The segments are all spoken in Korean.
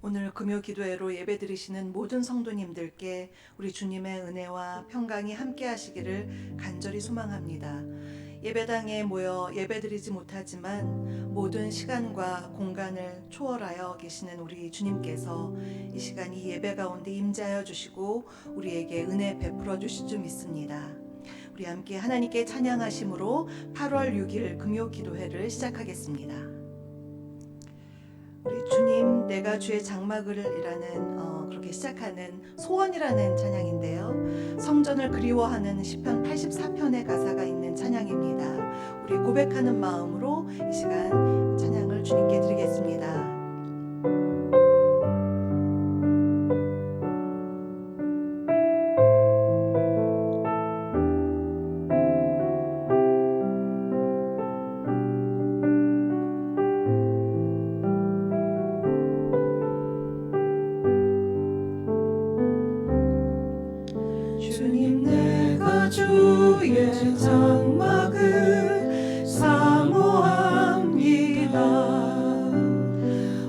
오늘 금요 기도회로 예배드리시는 모든 성도님들께 우리 주님의 은혜와 평강이 함께 하시기를 간절히 소망합니다. 예배당에 모여 예배드리지 못하지만 모든 시간과 공간을 초월하여 계시는 우리 주님께서 이 시간 이 예배 가운데 임재하여 주시고 우리에게 은혜 베풀어 주실 줄 믿습니다. 우리 함께 하나님께 찬양하심으로 8월 6일 금요 기도회를 시작하겠습니다. 우리 주님 내가 주의 장막을이라는 그렇게 시작하는 소원이라는 찬양인데요. 성전을 그리워하는 시편 84편의 가사가 있는 찬양입니다. 우리 고백하는 마음으로 이 시간 찬양을 주님께 드리겠습니다. 주님 내가 주의 장막을 사모합니다.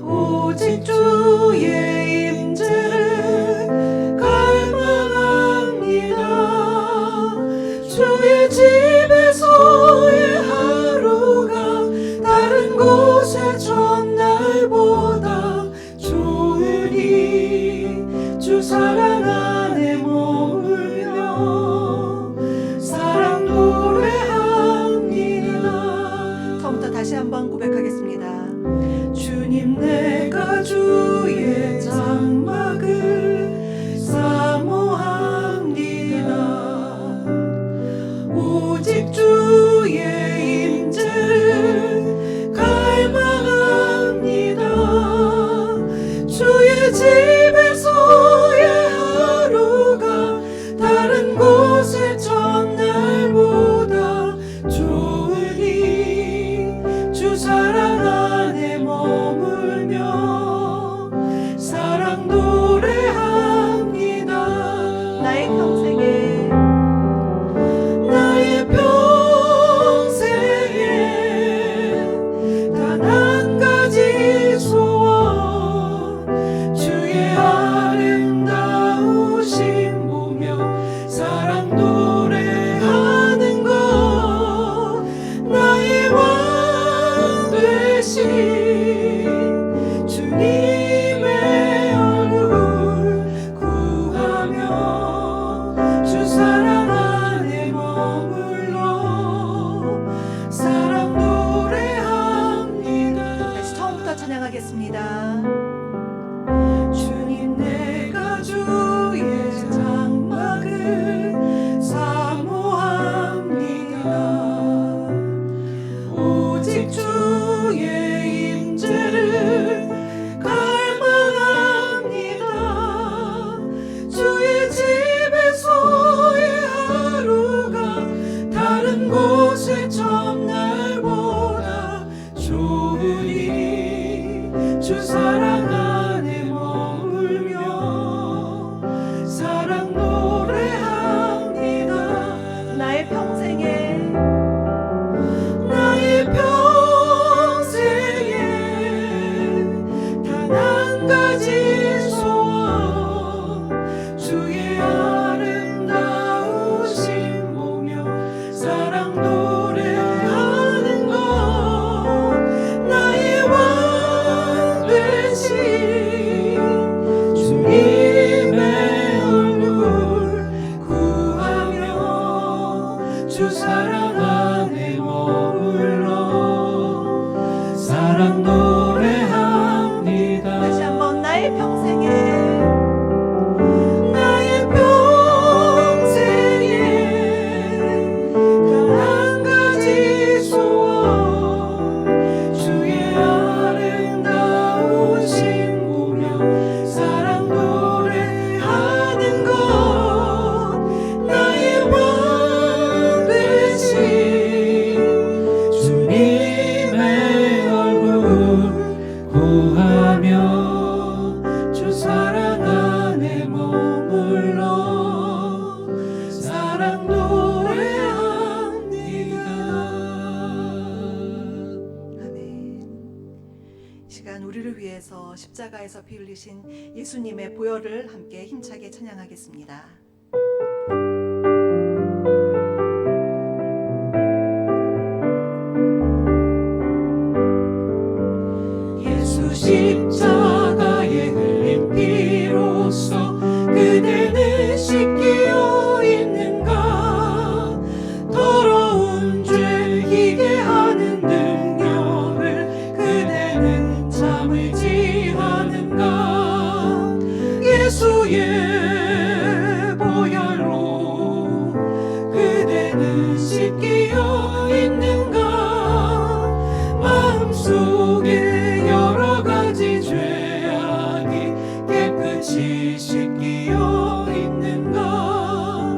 오직 주의 임재를 갈망합니다. 주의 집에서의 하루가 다른 곳의 전날보다 좋으니 주 사랑 안에 사랑 노래합니다. 처음부터 다시 한번 고백하겠습니다. 주님 내가 주의 장막을 사모합니다. 오직 주의 임재를 갈망합니다. 주의 집에서의 하루가 다른 곳의 전날보다 좋으니 주 사랑 안에 머물며 사랑 노래합니다. 나의 평생에 단 한 가지 소원 주의 아름다우심 보며 사랑 노래하는 것 나의 왕 되신 주님의 얼굴 구하며 주 사랑 안에 머물러 사랑 노래합니다. 다시 처음부터 찬양하겠습니다. 주님 내가 주의 장막을 사모합니다. 오직 주의 임재를 갈망합니다. 주의 집에서의 하루가 다른 곳의 전날보다 좋으니 주 사랑 안에 머물며 사랑 노래합니다. 나의 평생에 단 한 가지 소원 주의 아름다우심 보며 사랑 노래하는 것 나의 왕 시간 우리를 위해서 십자가에서 피 흘리신 예수님의 보혈을 함께 힘차게 찬양하겠습니다. 예수 십자가에 흘린 피로써 그대는 씻기어 있는가? 더러운 죄 희게 하는 능력을 그대는 참을지 하는가? 예수의 보혈로 그대는 씻기어 있는가? 마음속에 여러 가지 죄악이 깨끗이 씻기어 있는가?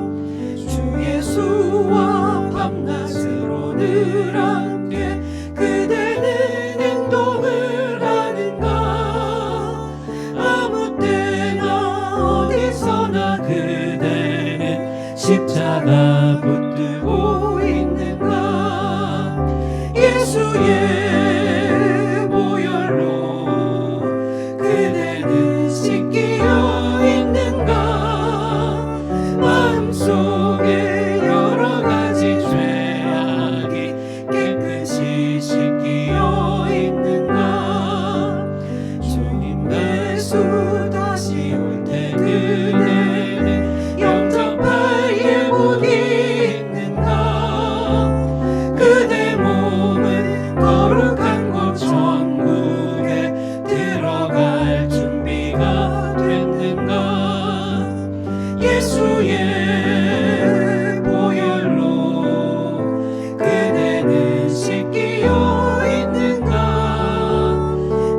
주 예수와 밤낮으로 늘 함께 그대는 행동을 하는가? 아무 때나 어디서나 그대는 십자가 붙들고 있는가? 예수의 보혈로 그대는 씻기어 있는가? 마음속에 여러 가지 죄악이 깨끗이 씻기어 있는가? 주님 예수 다시 올 때 그대는 영접할 예복이 있는가? 그대 몸은 거룩한 곳 천국에 들어갈 준비가 됐는가? 예수의 보혈로 그대는 씻기어 있는가?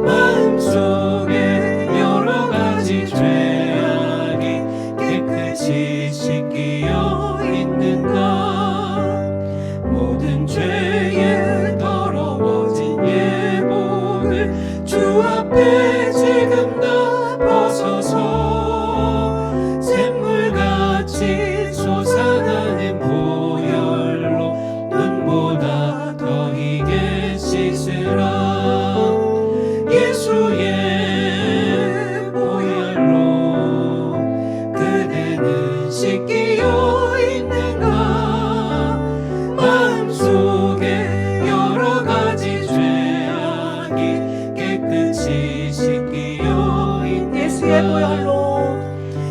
마음속에 여러 가지 죄악이 깨끗이 씻기어 있는가? 모든 죄에 더러워진 예복을 주 앞에 지금 다 벗어서 샘물같이 솟아나는 보혈로 눈보다 더 희게 씻으라. 예수의 보혈로 그대는 씻기어 있는가? 마음속에 여러 가지 죄악이 깨끗이 씻기어 있는가? 예수의 보혈로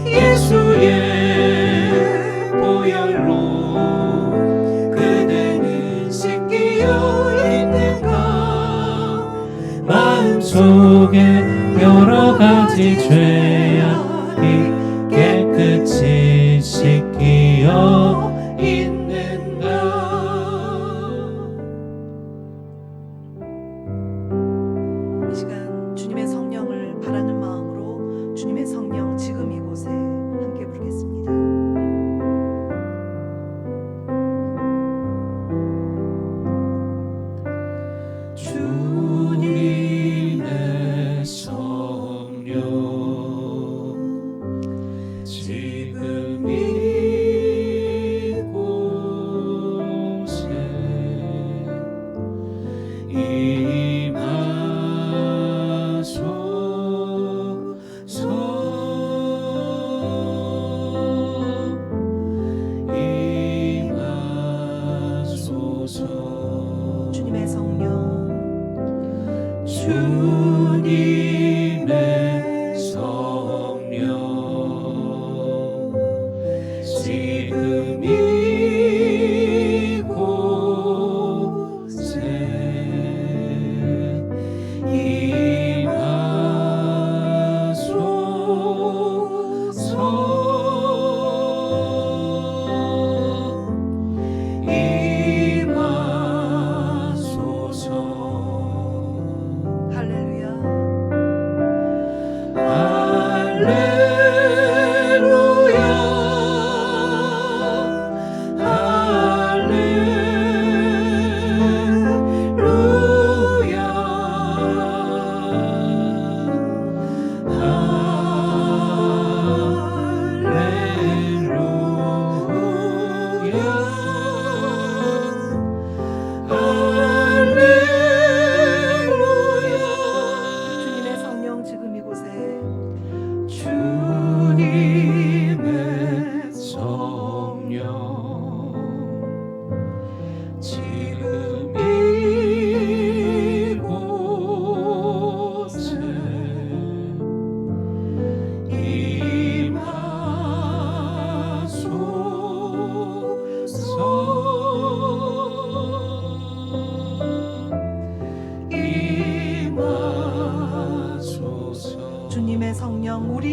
예수의 보혈로 그대는 씻기어 있는가? 마음속에 여러 가지 죄악이 깨끗이 씻기어 있는가? 이 시간 주님의 성령을 바라는 마음으로 주님의 성령 지금 이곳에 함께 부르겠습니다. 주님의 성령 지금 이곳에 임하소서. 주님의 성령 주님의 성령 지금 이곳에 임하소서. 할렐루야.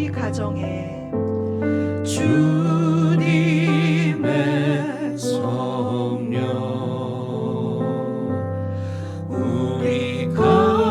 우리 가정에 주님의 성령 우리 가정에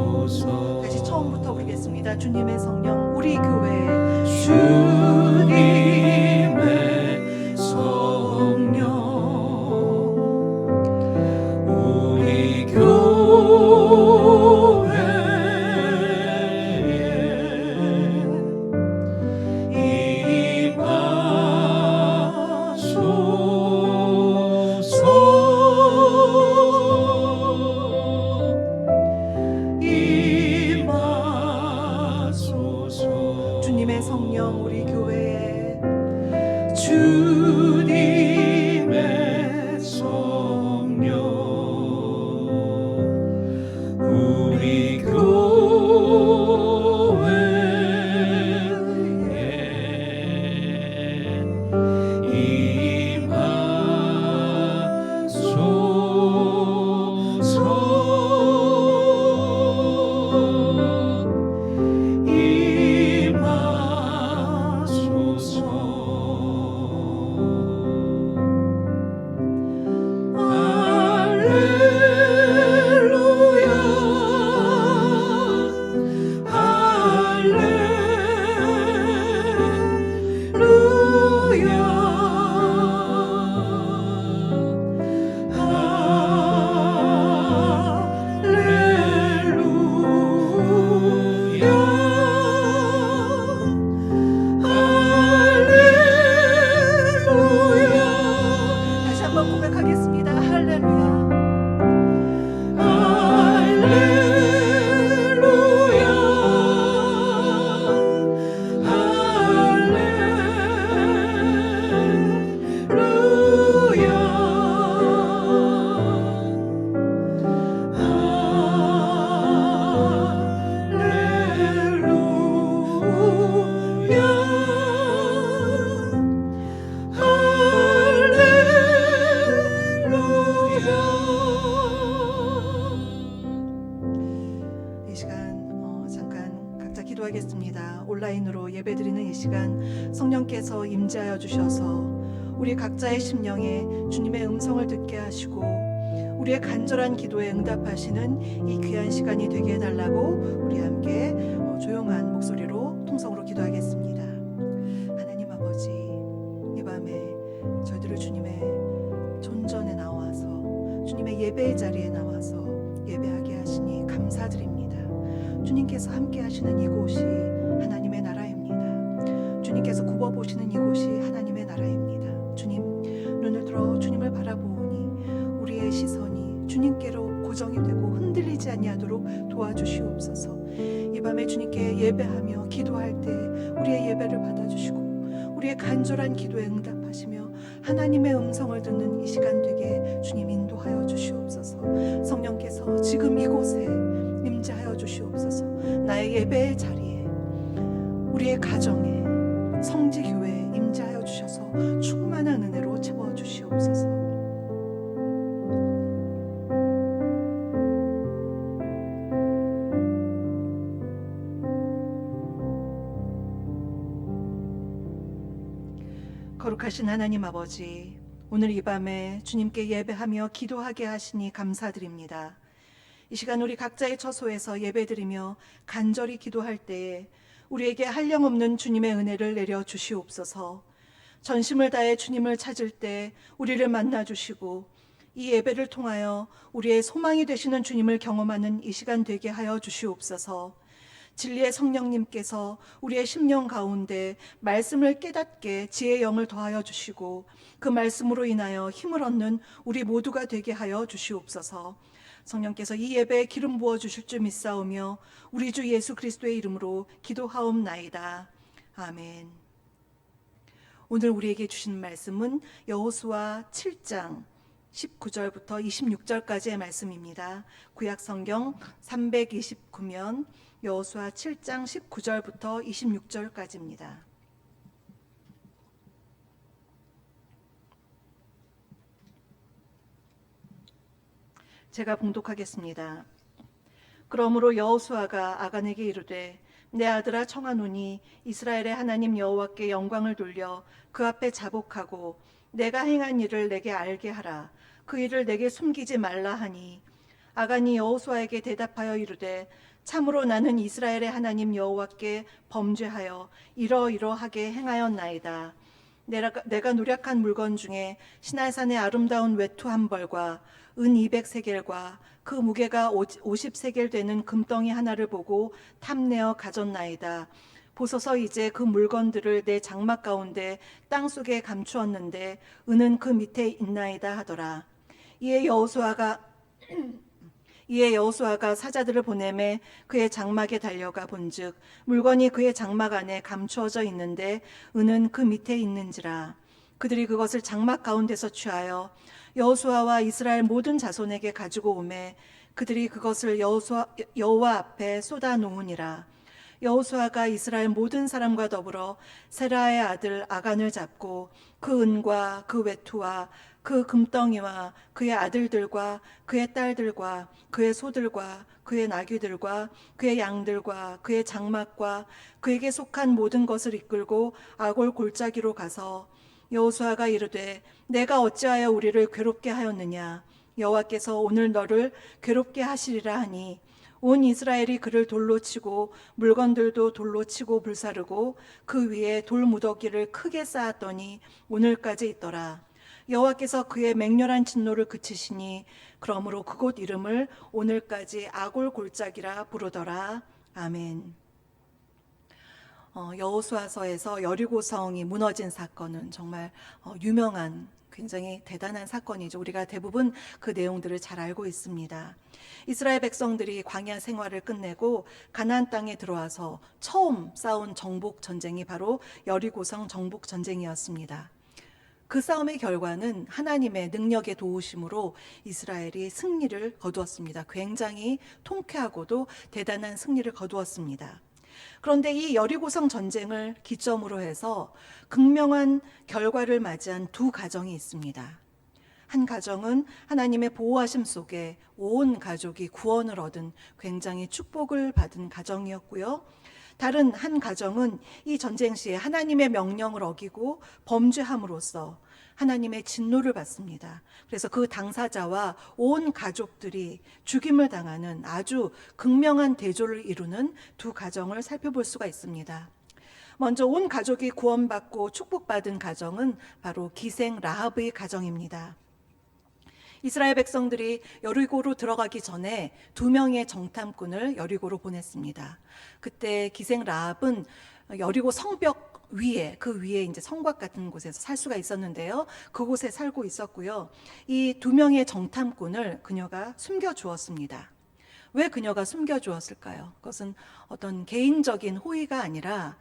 임하소서. 다시 처음부터 부르겠습니다. 주님의 성령 우리 교회 주님의 성령 우리 교회에 임하소서. 주님의 성령 우리 교회에 주님의 성령 우리 교회에 다시 한번 고백하겠습니다. 할렐루야. 이 시간 잠깐 각자 기도하겠습니다. 온라인으로 예배드리는 이 시간 성령께서 임재하여 주셔서 우리 각자의 심령에 주님의 음성을 듣게 하시고 우리의 간절한 기도에 응답하시는 이 귀한 시간이 되게 해달라고 우리 함께 조용한 목소리로 통성으로 기도하겠습니다. 하나님 아버지, 이 밤에 저희들을 주님의 존전에 나와서 주님의 예배의 자리에 나와서 예배하게 하시니 감사드립니다. 주님께서 함께 하시는 이곳이 하나님의 나라입니다. 주님께서 굽어보시는 이곳이 하나님의 나라입니다. 주님, 눈을 들어 주님을 바라보니 우리의 시선이 주님께로 고정이 되고 흔들리지 아니하도록 도와주시옵소서. 이 밤에 주님께 예배하며 기도할 때 우리의 예배를 받아주시고 우리의 간절한 기도에 응답하시며 하나님의 음성을 듣는 이 시간 되게 주님 인도하여 주시옵소서. 성령께서 지금 이곳에 임재하여 주시옵소서. 나의 예배의 자리에 우리의 가정에 성지교회에 임재하여 주셔서 충만한 은혜로 채워 주시옵소서. 거룩하신 하나님 아버지, 오늘 이 밤에 주님께 예배하며 기도하게 하시니 감사드립니다. 이 시간 우리 각자의 처소에서 예배드리며 간절히 기도할 때에 우리에게 한량없는 주님의 은혜를 내려 주시옵소서. 전심을 다해 주님을 찾을 때 우리를 만나 주시고 이 예배를 통하여 우리의 소망이 되시는 주님을 경험하는 이 시간 되게 하여 주시옵소서. 진리의 성령님께서 우리의 심령 가운데 말씀을 깨닫게 지혜의 영을 더하여 주시고 그 말씀으로 인하여 힘을 얻는 우리 모두가 되게 하여 주시옵소서. 성령께서 이 예배에 기름 부어 주실 줄 믿사오며 우리 주 예수 그리스도의 이름으로 기도하옵나이다. 아멘. 오늘 우리에게 주신 말씀은 여호수아 7장 19절부터 26절까지의 말씀입니다. 구약 성경 329면 여호수아 7장 19절부터 26절까지입니다. 제가 봉독하겠습니다. 그러므로 여호수아가 아간에게 이르되 내 아들아 청하노니 이스라엘의 하나님 여호와께 영광을 돌려 그 앞에 자복하고 내가 행한 일을 내게 알게 하라. 그 일을 내게 숨기지 말라 하니 아간이 여호수아에게 대답하여 이르되 참으로 나는 이스라엘의 하나님 여호와께 범죄하여 이러이러하게 행하였나이다. 내가 노력한 물건 중에 시날산의 아름다운 외투 한 벌과 은 200세겔과 그 무게가 50세겔 되는 금덩이 하나를 보고 탐내어 가졌나이다. 보소서 이제 그 물건들을 내 장막 가운데 땅속에 감추었는데 은은 그 밑에 있나이다 하더라. 이에 여호수아가 사자들을 보내매 그의 장막에 달려가 본즉 물건이 그의 장막 안에 감추어져 있는데 은은 그 밑에 있는지라. 그들이 그것을 장막 가운데서 취하여 여호수아와 이스라엘 모든 자손에게 가지고 오매 그들이 그것을 여호와 앞에 쏟아 놓으니라. 여호수아가 이스라엘 모든 사람과 더불어 세라의 아들 아간을 잡고 그 은과 그 외투와 그 금덩이와 그의 아들들과 그의 딸들과 그의 소들과 그의 나귀들과 그의 양들과 그의 장막과 그에게 속한 모든 것을 이끌고 아골 골짜기로 가서 여호수아가 이르되 내가 어찌하여 우리를 괴롭게 하였느냐. 여호와께서 오늘 너를 괴롭게 하시리라 하니 온 이스라엘이 그를 돌로 치고 물건들도 돌로 치고 불사르고 그 위에 돌 무더기를 크게 쌓았더니 오늘까지 있더라. 여호와께서 그의 맹렬한 진노를 그치시니 그러므로 그곳 이름을 오늘까지 아골 골짜기라 부르더라. 아멘. 여호수아서에서 여리고성이 무너진 사건은 정말 유명한 굉장히 대단한 사건이죠. 우리가 대부분 그 내용들을 잘 알고 있습니다. 이스라엘 백성들이 광야 생활을 끝내고 가나안 땅에 들어와서 처음 싸운 정복 전쟁이 바로 여리고성 정복 전쟁이었습니다. 그 싸움의 결과는 하나님의 능력의 도우심으로 이스라엘이 승리를 거두었습니다. 굉장히 통쾌하고도 대단한 승리를 거두었습니다. 그런데 이 여리고성 전쟁을 기점으로 해서 극명한 결과를 맞이한 두 가정이 있습니다. 한 가정은 하나님의 보호하심 속에 온 가족이 구원을 얻은 굉장히 축복을 받은 가정이었고요. 다른 한 가정은 이 전쟁 시에 하나님의 명령을 어기고 범죄함으로써 하나님의 진노를 받습니다. 그래서 그 당사자와 온 가족들이 죽임을 당하는 아주 극명한 대조를 이루는 두 가정을 살펴볼 수가 있습니다. 먼저 온 가족이 구원받고 축복받은 가정은 바로 기생 라합의 가정입니다. 이스라엘 백성들이 여리고로 들어가기 전에 2명의 정탐꾼을 여리고로 보냈습니다. 그때 기생 라합은 여리고 성벽 위에, 그 위에 이제 성곽 같은 곳에서 살 수가 있었는데요. 그곳에 살고 있었고요. 이 2명의 정탐꾼을 그녀가 숨겨 주었습니다. 왜 그녀가 숨겨 주었을까요? 그것은 어떤 개인적인 호의가 아니라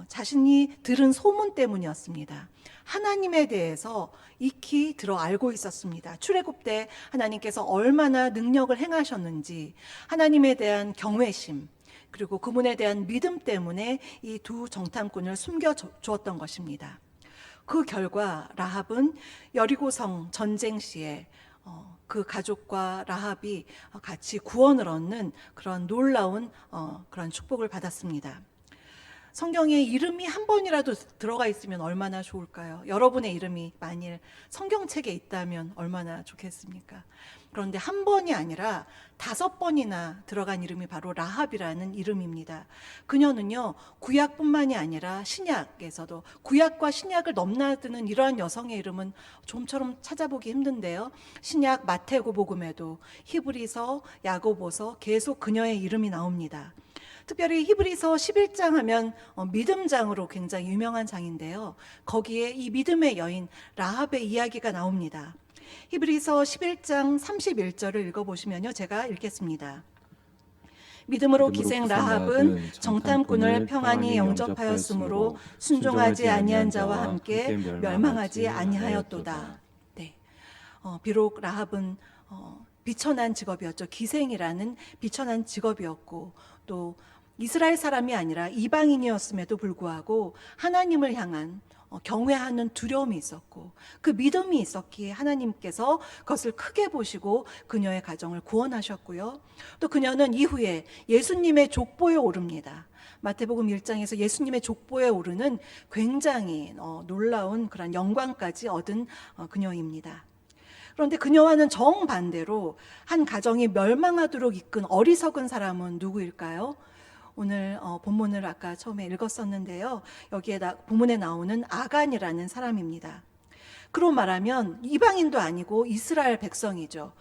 자신이 들은 소문 때문이었습니다. 하나님에 대해서 익히 들어 알고 있었습니다. 출애굽 때 하나님께서 얼마나 능력을 행하셨는지, 하나님에 대한 경외심, 그리고 그분에 대한 믿음 때문에 이 두 정탐꾼을 숨겨 주었던 것입니다. 그 결과 라합은 여리고성 전쟁 시에 그 가족과 라합이 같이 구원을 얻는 그런 놀라운 그런 축복을 받았습니다. 성경에 이름이 한 번이라도 들어가 있으면 얼마나 좋을까요? 여러분의 이름이 만일 성경책에 있다면 얼마나 좋겠습니까? 그런데 한 번이 아니라 5번이나 들어간 이름이 바로 라합이라는 이름입니다. 그녀는요, 구약뿐만이 아니라 신약에서도, 구약과 신약을 넘나드는 이러한 여성의 이름은 좀처럼 찾아보기 힘든데요. 신약 마태고복음에도 히브리서, 야고보서 계속 그녀의 이름이 나옵니다. 특별히 히브리서 11장 하면 믿음장으로 굉장히 유명한 장인데요. 거기에 이 믿음의 여인 라합의 이야기가 나옵니다. 히브리서 11장 31절을 읽어보시면요. 제가 읽겠습니다. 믿음으로 기생 라합은 정탐꾼을 평안히 영접하였으므로 순종하지 아니한 자와 함께 멸망하지 아니하였도다. 네. 비록 라합은 비천한 직업이었죠. 기생이라는 비천한 직업이었고 또 이스라엘 사람이 아니라 이방인이었음에도 불구하고 하나님을 향한 경외하는 두려움이 있었고 그 믿음이 있었기에 하나님께서 그것을 크게 보시고 그녀의 가정을 구원하셨고요. 또 그녀는 이후에 예수님의 족보에 오릅니다. 마태복음 1장에서 예수님의 족보에 오르는 굉장히 놀라운 그런 영광까지 얻은 그녀입니다. 그런데 그녀와는 정반대로 한 가정이 멸망하도록 이끈 어리석은 사람은 누구일까요? 오늘 본문을 아까 처음에 읽었었는데요. 여기에 본문에 나오는 아간이라는 사람입니다. 그로 말하면 이방인도 아니고 이스라엘 백성이죠.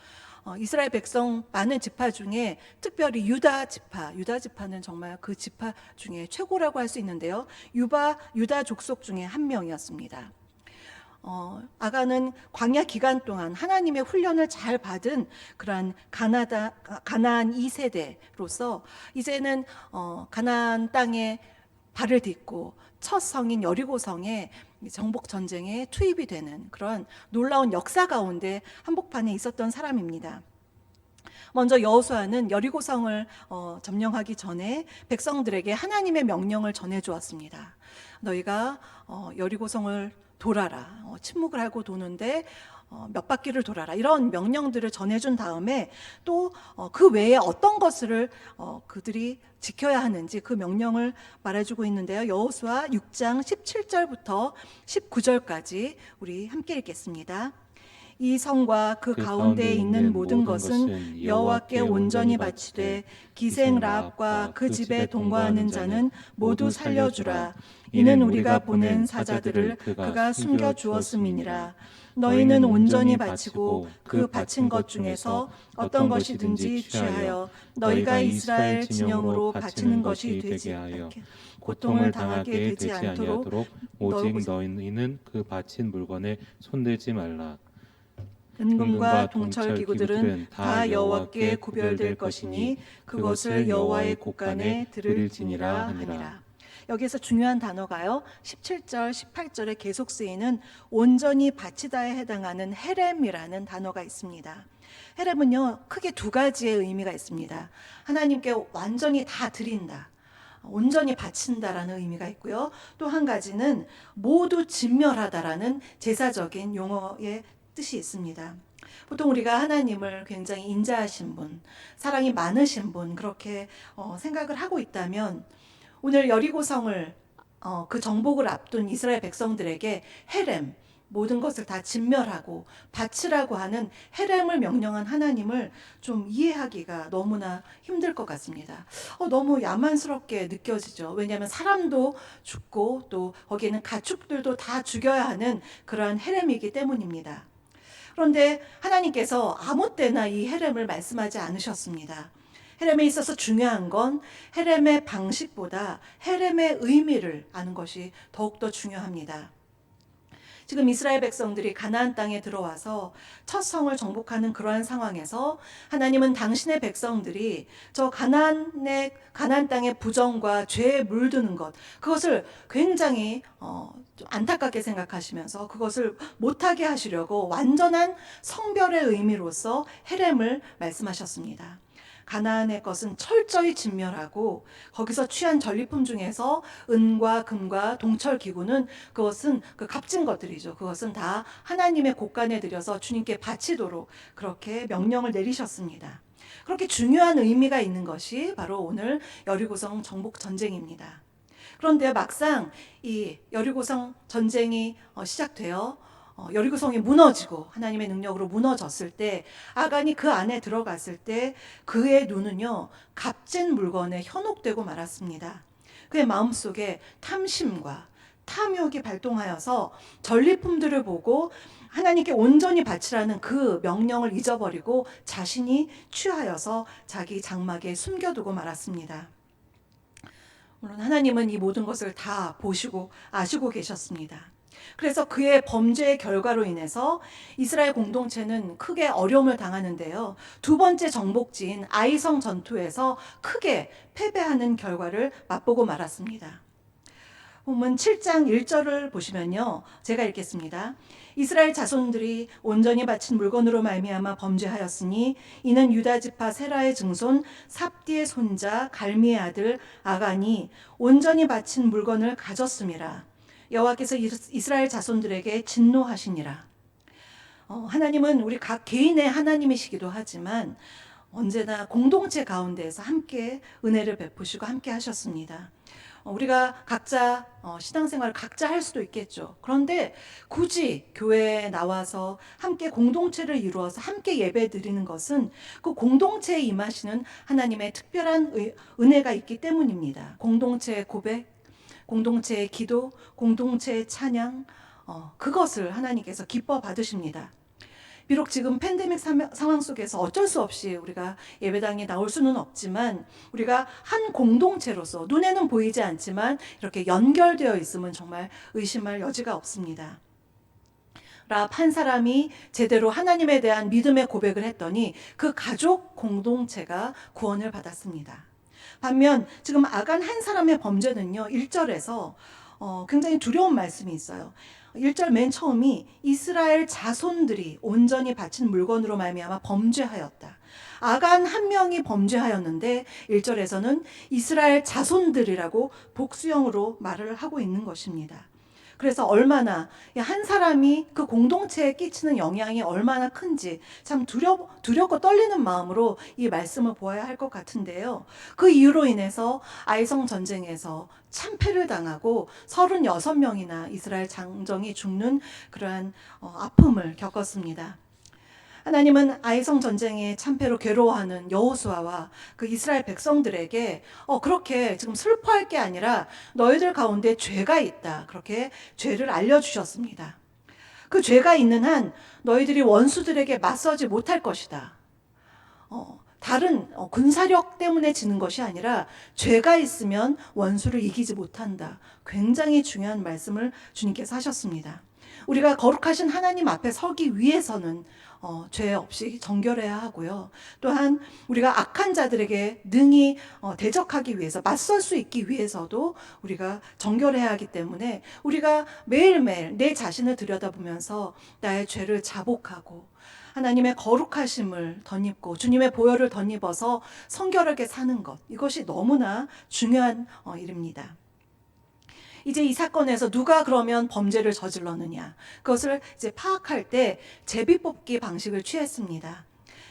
이스라엘 백성 많은 지파 중에 특별히 유다 지파는 정말 그 지파 중에 최고라고 할 수 있는데요. 유다 족속 중에 한 명이었습니다. 아간은 광야 기간 동안 하나님의 훈련을 잘 받은 그러한 가나안 2세대로서 이제는 가나안 땅에 발을 딛고 첫 성인 여리고성에 정복 전쟁에 투입이 되는 그런 놀라운 역사 가운데 한복판에 있었던 사람입니다. 먼저 여호수아는 여리고성을 점령하기 전에 백성들에게 하나님의 명령을 전해 주었습니다. 너희가 여리고성을 돌아라. 침묵을 하고 도는데 몇 바퀴를 돌아라. 이런 명령들을 전해준 다음에 또 그 외에 어떤 것을 그들이 지켜야 하는지 그 명령을 말해주고 있는데요. 여호수아 6장 17절부터 19절까지 우리 함께 읽겠습니다. 이 성과 그 가운데에 있는 모든 것은 여호와께 온전히 바치되 기생 라합과 그 집에 동거하는 자는 모두 살려주라. 이는 우리가 보낸 사자들을 그가 숨겨 주었음이니라. 너희는 온전히 바치고 그 바친 것 중에서 어떤 것이든지 취하여 너희가 이스라엘 진영으로 바치는 것이 되지 않게 고통을 당하게 되지 않도록 오직 너희는 그 바친 물건에 손대지 말라. 은금과 동철 기구들은 다 여호와께 구별될 것이니 그것을 여호와의 곳간에 드릴지니라 하니라. 여기에서 중요한 단어가요. 17절, 18절에 계속 쓰이는 온전히 바치다에 해당하는 헤렘이라는 단어가 있습니다. 헤렘은요, 크게 두 가지의 의미가 있습니다. 하나님께 완전히 다 드린다. 온전히 바친다라는 의미가 있고요. 또 한 가지는 모두 진멸하다라는 제사적인 용어의 뜻이 있습니다. 보통 우리가 하나님을 굉장히 인자하신 분, 사랑이 많으신 분 그렇게 생각을 하고 있다면 오늘 여리고성을 그 정복을 앞둔 이스라엘 백성들에게 헤렘, 모든 것을 다 진멸하고 바치라고 하는 헤렘을 명령한 하나님을 좀 이해하기가 너무나 힘들 것 같습니다. 너무 야만스럽게 느껴지죠. 왜냐하면 사람도 죽고 또 거기에는 가축들도 다 죽여야 하는 그러한 헤렘이기 때문입니다. 그런데 하나님께서 아무 때나 이 헤렘을 말씀하지 않으셨습니다. 헤렘에 있어서 중요한 건 헤렘의 방식보다 헤렘의 의미를 아는 것이 더욱더 중요합니다. 지금 이스라엘 백성들이 가나안 땅에 들어와서 첫 성을 정복하는 그러한 상황에서 하나님은 당신의 백성들이 저 가나안 땅의 부정과 죄에 물드는 것, 그것을 굉장히 좀 안타깝게 생각하시면서 그것을 못하게 하시려고 완전한 성별의 의미로서 헤렘을 말씀하셨습니다. 가나안의 것은 철저히 진멸하고 거기서 취한 전리품 중에서 은과 금과 동철 기구는 그것은 그 값진 것들이죠. 그것은 다 하나님의 곳간에 들여서 주님께 바치도록 그렇게 명령을 내리셨습니다. 그렇게 중요한 의미가 있는 것이 바로 오늘 여리고성 정복 전쟁입니다. 그런데 막상 이 여리고성 전쟁이 시작되어 여리고성이 무너지고 하나님의 능력으로 무너졌을 때 아간이 그 안에 들어갔을 때 그의 눈은요 값진 물건에 현혹되고 말았습니다. 그의 마음속에 탐심과 탐욕이 발동하여서 전리품들을 보고 하나님께 온전히 바치라는 그 명령을 잊어버리고 자신이 취하여서 자기 장막에 숨겨두고 말았습니다. 물론 하나님은 이 모든 것을 다 보시고 아시고 계셨습니다. 그래서 그의 범죄의 결과로 인해서 이스라엘 공동체는 크게 어려움을 당하는데요. 두 번째 정복지인 아이성 전투에서 크게 패배하는 결과를 맛보고 말았습니다. 본문 7장 1절을 보시면요. 제가 읽겠습니다. 이스라엘 자손들이 온전히 바친 물건으로 말미암아 범죄하였으니 이는 유다 지파 세라의 증손 삽디의 손자 갈미의 아들 아간이 온전히 바친 물건을 가졌음이라. 여호와께서 이스라엘 자손들에게 진노하시니라. 하나님은 우리 각 개인의 하나님이시기도 하지만 언제나 공동체 가운데에서 함께 은혜를 베푸시고 함께 하셨습니다. 우리가 각자 신앙생활을 각자 할 수도 있겠죠. 그런데 굳이 교회에 나와서 함께 공동체를 이루어서 함께 예배 드리는 것은 그 공동체에 임하시는 하나님의 특별한 은혜가 있기 때문입니다. 공동체의 고백, 공동체의 기도, 공동체의 찬양, 그것을 하나님께서 기뻐 받으십니다. 비록 지금 팬데믹 상황 속에서 어쩔 수 없이 우리가 예배당에 나올 수는 없지만 우리가 한 공동체로서 눈에는 보이지 않지만 이렇게 연결되어 있으면 정말 의심할 여지가 없습니다. 랍 한 사람이 제대로 하나님에 대한 믿음의 고백을 했더니 그 가족 공동체가 구원을 받았습니다. 반면 지금 아간 한 사람의 범죄는요, 1절에서 굉장히 두려운 말씀이 있어요. 1절 맨 처음이 이스라엘 자손들이 온전히 바친 물건으로 말미암아 범죄하였다. 아간 한 명이 범죄하였는데 1절에서는 이스라엘 자손들이라고 복수형으로 말을 하고 있는 것입니다. 그래서 얼마나 한 사람이 그 공동체에 끼치는 영향이 얼마나 큰지 참 두렵고 떨리는 마음으로 이 말씀을 보아야 할 것 같은데요. 그 이유로 인해서 아이성 전쟁에서 참패를 당하고 36명이나 이스라엘 장정이 죽는 그러한 아픔을 겪었습니다. 하나님은 아이성 전쟁의 참패로 괴로워하는 여호수아와 그 이스라엘 백성들에게 그렇게 지금 슬퍼할 게 아니라 너희들 가운데 죄가 있다. 그렇게 죄를 알려주셨습니다. 그 죄가 있는 한 너희들이 원수들에게 맞서지 못할 것이다. 다른 군사력 때문에 지는 것이 아니라 죄가 있으면 원수를 이기지 못한다. 굉장히 중요한 말씀을 주님께서 하셨습니다. 우리가 거룩하신 하나님 앞에 서기 위해서는 죄 없이 정결해야 하고요. 또한 우리가 악한 자들에게 능히 대적하기 위해서 맞설 수 있기 위해서도 우리가 정결해야 하기 때문에 우리가 매일매일 내 자신을 들여다보면서 나의 죄를 자복하고 하나님의 거룩하심을 덧입고 주님의 보혈을 덧입어서 성결하게 사는 것, 이것이 너무나 중요한 일입니다. 이제 이 사건에서 누가 그러면 범죄를 저질렀느냐, 그것을 이제 파악할 때 제비뽑기 방식을 취했습니다.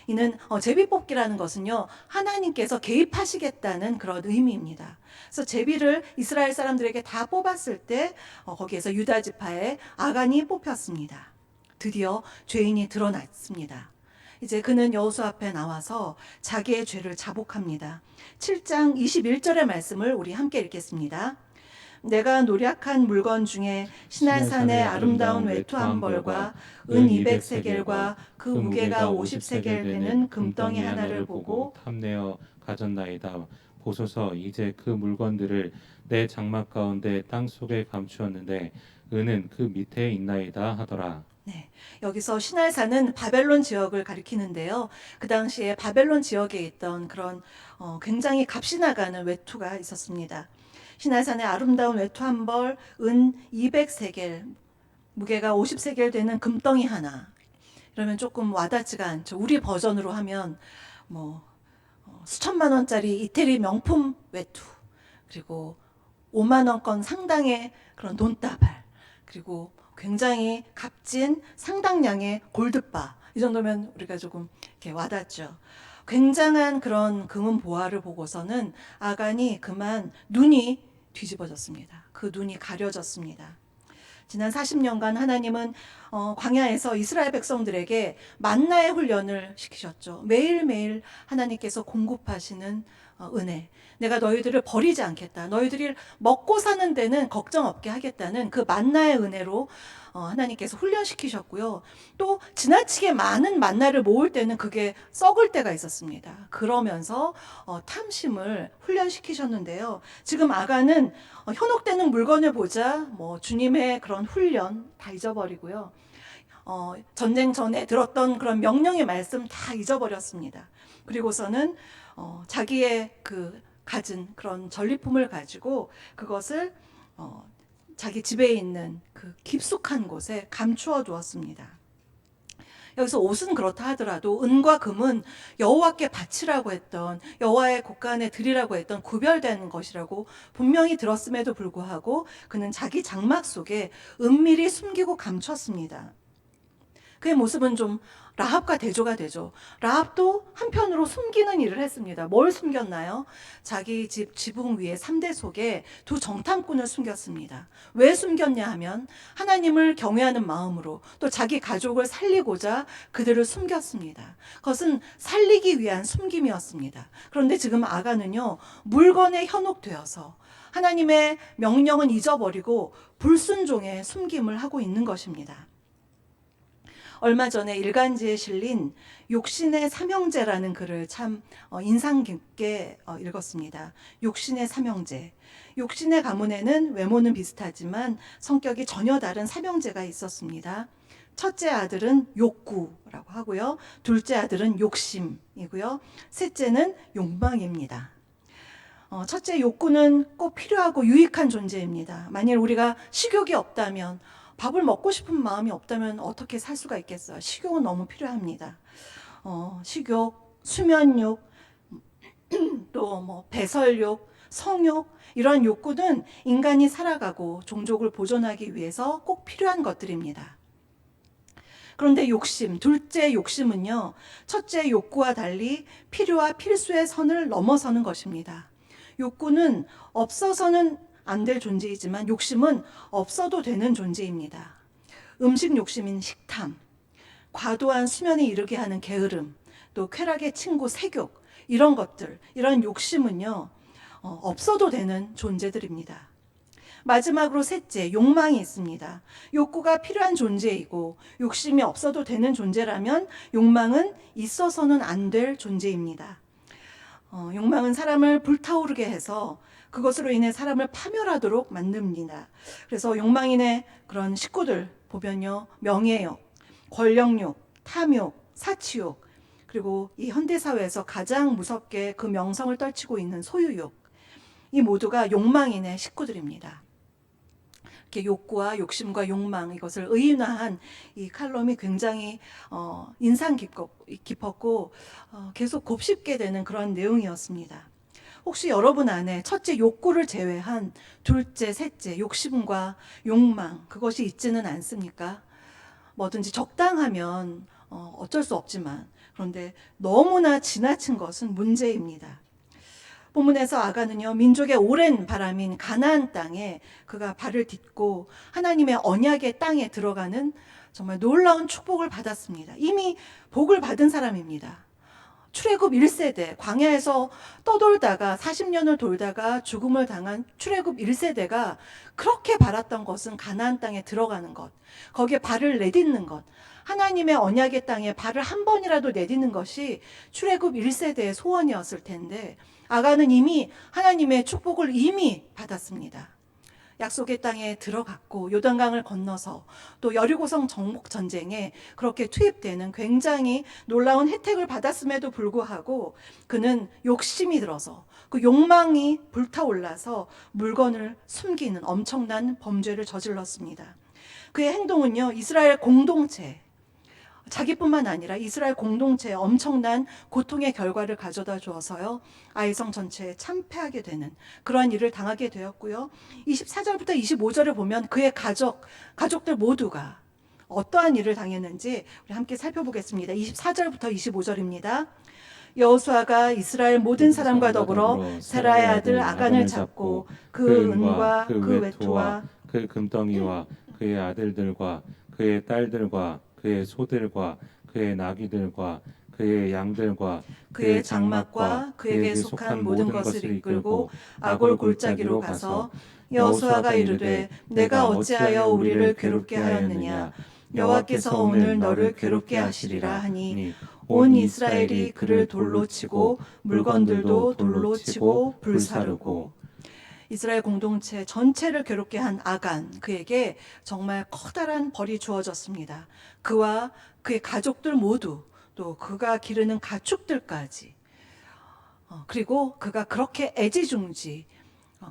이는 제비뽑기라는 것은요, 하나님께서 개입하시겠다는 그런 의미입니다. 그래서 제비를 이스라엘 사람들에게 다 뽑았을 때 거기에서 유다 지파의 아간이 뽑혔습니다. 드디어 죄인이 드러났습니다. 이제 그는 여호수 앞에 나와서 자기의 죄를 자복합니다. 7장 21절의 말씀을 우리 함께 읽겠습니다. 내가 노략한 물건 중에 시날산의 아름다운 외투 한 벌과 은 200세겔과 그 무게가 50세겔 되는 금덩이 하나를 보고 탐내어 가졌나이다. 보소서, 이제 그 물건들을 내 장막 가운데 땅 속에 감추었는데 은은 그 밑에 있나이다 하더라. 네, 여기서 시날산은 바벨론 지역을 가리키는데요. 그 당시에 바벨론 지역에 있던 그런 굉장히 값이 나가는 외투가 있었습니다. 시날산의 아름다운 외투 한 벌, 은 200세겔, 무게가 50세겔 되는 금덩이 하나. 이러면 조금 와닿지가 않죠. 우리 버전으로 하면 수천만 원짜리 이태리 명품 외투, 그리고 5만 원권 상당의 그런 돈다발, 그리고 굉장히 값진 상당량의 골드바, 이 정도면 우리가 조금 이렇게 와닿죠. 굉장한 그런 금은 보화를 보고서는 아간이 그만 눈이 뒤집어졌습니다. 그 눈이 가려졌습니다. 지난 40년간 하나님은 광야에서 이스라엘 백성들에게 만나의 훈련을 시키셨죠. 매일매일 하나님께서 공급하시는 은혜. 내가 너희들을 버리지 않겠다. 너희들이 먹고 사는 데는 걱정 없게 하겠다는 그 만나의 은혜로 하나님께서 훈련시키셨고요. 또 지나치게 많은 만나를 모을 때는 그게 썩을 때가 있었습니다. 그러면서 탐심을 훈련시키셨는데요. 지금 아간은 현혹되는 물건을 보자 주님의 그런 훈련 다 잊어버리고요. 전쟁 전에 들었던 그런 명령의 말씀 다 잊어버렸습니다. 그리고서는 자기의 그 가진 그런 전리품을 가지고 그것을 자기 집에 있는 그 깊숙한 곳에 감추어 두었습니다. 여기서 옷은 그렇다 하더라도 은과 금은 여호와께 바치라고 했던, 여호와의 곳간에 드리라고 했던 구별된 것이라고 분명히 들었음에도 불구하고 그는 자기 장막 속에 은밀히 숨기고 감췄습니다. 그의 모습은 좀 라합과 대조가 되죠. 라합도 한편으로 숨기는 일을 했습니다. 뭘 숨겼나요? 자기 집 지붕 위에 3대 속에 두 정탐꾼을 숨겼습니다. 왜 숨겼냐 하면 하나님을 경외하는 마음으로, 또 자기 가족을 살리고자 그들을 숨겼습니다. 그것은 살리기 위한 숨김이었습니다. 그런데 지금 아간은요, 물건에 현혹되어서 하나님의 명령은 잊어버리고 불순종의 숨김을 하고 있는 것입니다. 얼마 전에 일간지에 실린 욕신의 삼형제라는 글을 참 인상 깊게 읽었습니다. 욕신의 삼형제. 욕신의 가문에는 외모는 비슷하지만 성격이 전혀 다른 삼형제가 있었습니다. 첫째 아들은 욕구라고 하고요. 둘째 아들은 욕심이고요. 셋째는 욕망입니다. 첫째 욕구는 꼭 필요하고 유익한 존재입니다. 만일 우리가 식욕이 없다면, 밥을 먹고 싶은 마음이 없다면 어떻게 살 수가 있겠어요? 식욕은 너무 필요합니다. 식욕, 수면욕, 또 배설욕, 성욕, 이러한 욕구는 인간이 살아가고 종족을 보존하기 위해서 꼭 필요한 것들입니다. 그런데 욕심, 둘째 욕심은요, 첫째 욕구와 달리 필요와 필수의 선을 넘어서는 것입니다. 욕구는 없어서는 안 될 존재이지만 욕심은 없어도 되는 존재입니다. 음식 욕심인 식탐, 과도한 수면에 이르게 하는 게으름, 또 쾌락의 친구 색욕, 이런 것들, 이런 욕심은요, 없어도 되는 존재들입니다. 마지막으로 셋째, 욕망이 있습니다. 욕구가 필요한 존재이고 욕심이 없어도 되는 존재라면 욕망은 있어서는 안 될 존재입니다. 욕망은 사람을 불타오르게 해서 그것으로 인해 사람을 파멸하도록 만듭니다. 그래서 욕망인의 그런 식구들 보면요, 명예욕, 권력욕, 탐욕, 사치욕, 그리고 이 현대사회에서 가장 무섭게 그 명성을 떨치고 있는 소유욕, 이 모두가 욕망인의 식구들입니다. 이렇게 욕구와 욕심과 욕망, 이것을 의인화한 이 칼럼이 굉장히 인상 깊었고 계속 곱씹게 되는 그런 내용이었습니다. 혹시 여러분 안에 첫째 욕구를 제외한 둘째, 셋째 욕심과 욕망, 그것이 있지는 않습니까? 뭐든지 적당하면 어쩔 수 없지만, 그런데 너무나 지나친 것은 문제입니다. 본문에서 아간은요, 민족의 오랜 바람인 가나안 땅에 그가 발을 딛고 하나님의 언약의 땅에 들어가는 정말 놀라운 축복을 받았습니다. 이미 복을 받은 사람입니다. 출애굽 1세대, 광야에서 떠돌다가 40년을 돌다가 죽음을 당한 출애굽 1세대가 그렇게 바랐던 것은 가나안 땅에 들어가는 것, 거기에 발을 내딛는 것, 하나님의 언약의 땅에 발을 한 번이라도 내딛는 것이 출애굽 1세대의 소원이었을 텐데 아간은 이미 하나님의 축복을 이미 받았습니다. 약속의 땅에 들어갔고 요단강을 건너서 또 여리고성 정복 전쟁에 그렇게 투입되는 굉장히 놀라운 혜택을 받았음에도 불구하고 그는 욕심이 들어서 그 욕망이 불타올라서 물건을 숨기는 엄청난 범죄를 저질렀습니다. 그의 행동은요, 이스라엘 공동체, 자기뿐만 아니라 이스라엘 공동체에 엄청난 고통의 결과를 가져다 주어서요, 아이성 전체에 참패하게 되는 그러한 일을 당하게 되었고요. 24절부터 25절을 보면 그의 가족들 모두가 어떠한 일을 당했는지 우리 함께 살펴보겠습니다. 24절부터 25절입니다. 여호수아가 이스라엘 모든 사람과 더불어 세라의 아들 아간을 잡고 그 은과 그 외투와 그 금덩이와 그의 아들들과 그의 딸들과 그의 소들과 그의 나귀들과 그의 양들과 그의 장막과 그에게 속한 모든 것을 이끌고 아골 골짜기로 가서 여호수아가 이르되 내가 어찌하여 우리를 괴롭게 하였느냐, 여호와께서 오늘 너를 괴롭게 하시리라 하니 온 이스라엘이 그를 돌로 치고 물건들도 돌로 치고 불사르고. 이스라엘 공동체 전체를 괴롭게 한 아간, 그에게 정말 커다란 벌이 주어졌습니다. 그와 그의 가족들 모두, 또 그가 기르는 가축들까지, 그리고 그가 그렇게 애지중지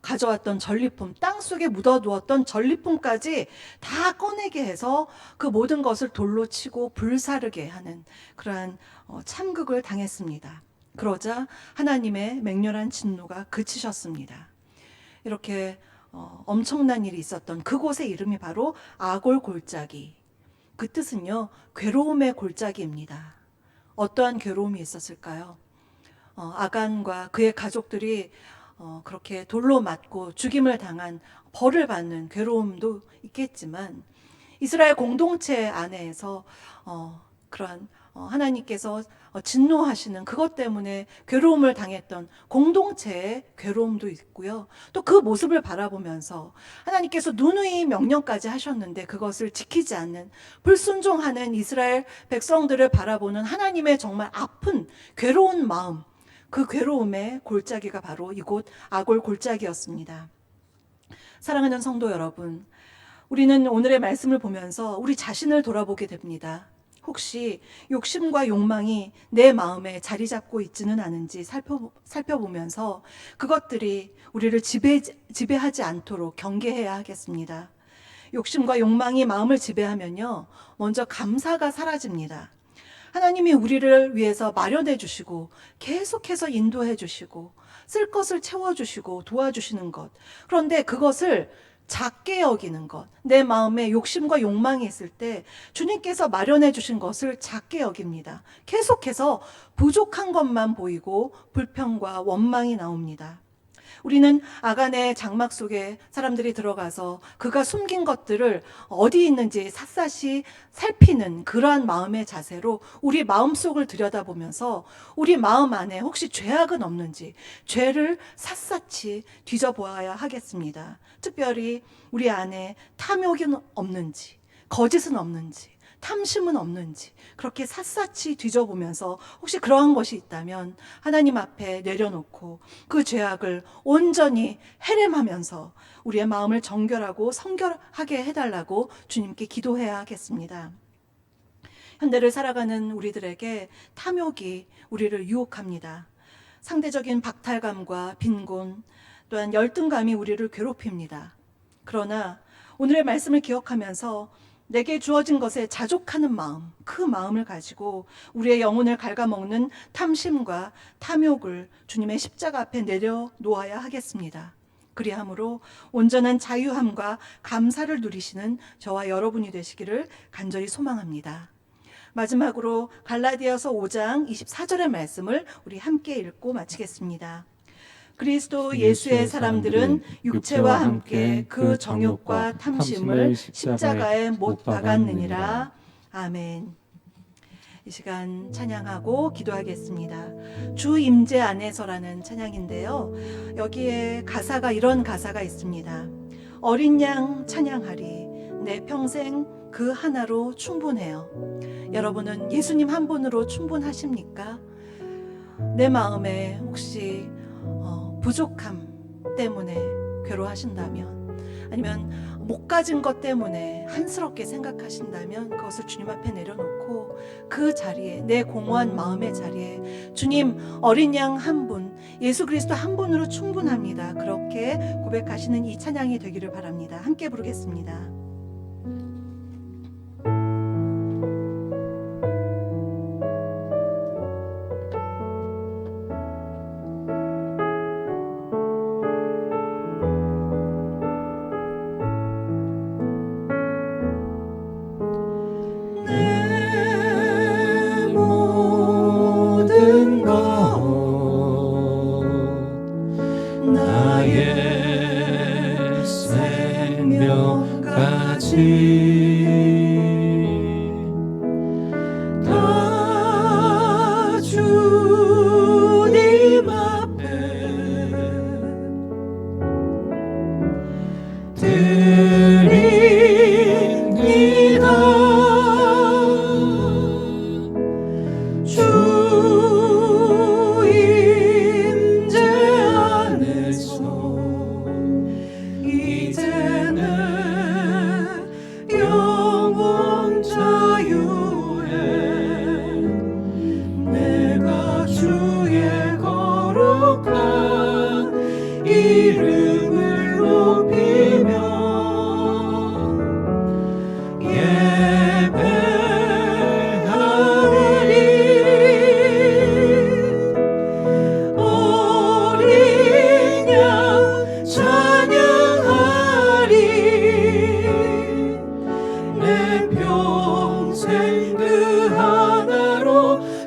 가져왔던 전리품, 땅속에 묻어두었던 전리품까지 다 꺼내게 해서 그 모든 것을 돌로 치고 불사르게 하는 그러한 참극을 당했습니다. 그러자 하나님의 맹렬한 진노가 그치셨습니다. 이렇게 엄청난 일이 있었던 그곳의 이름이 바로 아골 골짜기. 그 뜻은요, 괴로움의 골짜기입니다. 어떠한 괴로움이 있었을까요? 아간과 그의 가족들이 그렇게 돌로 맞고 죽임을 당한 벌을 받는 괴로움도 있겠지만 이스라엘 공동체 안에서 그러한 하나님께서 진노하시는 그것 때문에 괴로움을 당했던 공동체의 괴로움도 있고요. 또 그 모습을 바라보면서 하나님께서 누누이 명령까지 하셨는데 그것을 지키지 않는 불순종하는 이스라엘 백성들을 바라보는 하나님의 정말 아픈 괴로운 마음, 그 괴로움의 골짜기가 바로 이곳 아골 골짜기였습니다. 사랑하는 성도 여러분, 우리는 오늘의 말씀을 보면서 우리 자신을 돌아보게 됩니다. 혹시 욕심과 욕망이 내 마음에 자리 잡고 있지는 않은지 살펴보면서 그것들이 우리를 지배하지 않도록 경계해야 하겠습니다. 욕심과 욕망이 마음을 지배하면요, 먼저 감사가 사라집니다. 하나님이 우리를 위해서 마련해 주시고 계속해서 인도해 주시고 쓸 것을 채워 주시고 도와주시는 것, 그런데 그것을 작게 여기는 것, 내 마음에 욕심과 욕망이 있을 때 주님께서 마련해 주신 것을 작게 여깁니다. 계속해서 부족한 것만 보이고 불평과 원망이 나옵니다. 우리는 아간의 장막 속에 사람들이 들어가서 그가 숨긴 것들을 어디 있는지 샅샅이 살피는 그러한 마음의 자세로 우리 마음속을 들여다보면서 우리 마음 안에 혹시 죄악은 없는지 죄를 샅샅이 뒤져보아야 하겠습니다. 특별히 우리 안에 탐욕이 없는지, 거짓은 없는지, 탐심은 없는지 그렇게 샅샅이 뒤져보면서 혹시 그러한 것이 있다면 하나님 앞에 내려놓고 그 죄악을 온전히 해렘하면서 우리의 마음을 정결하고 성결하게 해달라고 주님께 기도해야 하겠습니다. 현대를 살아가는 우리들에게 탐욕이 우리를 유혹합니다. 상대적인 박탈감과 빈곤 또한 열등감이 우리를 괴롭힙니다. 그러나 오늘의 말씀을 기억하면서 내게 주어진 것에 자족하는 마음, 그 마음을 가지고 우리의 영혼을 갉아먹는 탐심과 탐욕을 주님의 십자가 앞에 내려놓아야 하겠습니다. 그리함으로 온전한 자유함과 감사를 누리시는 저와 여러분이 되시기를 간절히 소망합니다. 마지막으로 갈라디아서 5장 24절의 말씀을 우리 함께 읽고 마치겠습니다. 그리스도 예수의 사람들은 육체와 함께 그 정욕과 탐심을 십자가에 못 박았느니라. 아멘. 이 시간 찬양하고 기도하겠습니다. 주 임재 안에서라는 찬양인데요. 여기에 가사가 이런 가사가 있습니다. 어린 양 찬양하리 내 평생 그 하나로 충분해요. 여러분은 예수님 한 분으로 충분하십니까? 내 마음에 혹시 부족함 때문에 괴로워하신다면, 아니면 못 가진 것 때문에 한스럽게 생각하신다면 그것을 주님 앞에 내려놓고 그 자리에, 내 공허한 마음의 자리에 주님, 어린 양 한 분, 예수 그리스도 한 분으로 충분합니다, 그렇게 고백하시는 이 찬양이 되기를 바랍니다. 함께 부르겠습니다. 나의 생명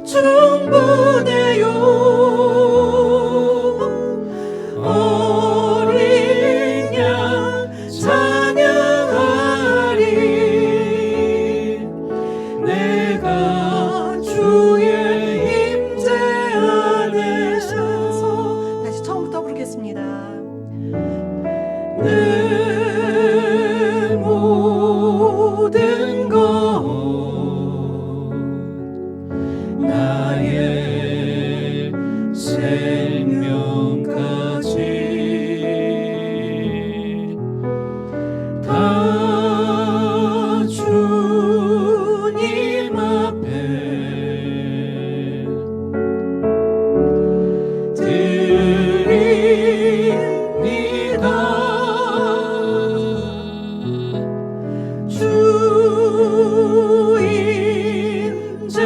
충분해요. 어린 양 찬양하리. 내가 주의 임재 안에서. 다시 처음부터 부르겠습니다. 내 모든 것 나의 생명까지 다 주님 앞에 드립니다. 주 임재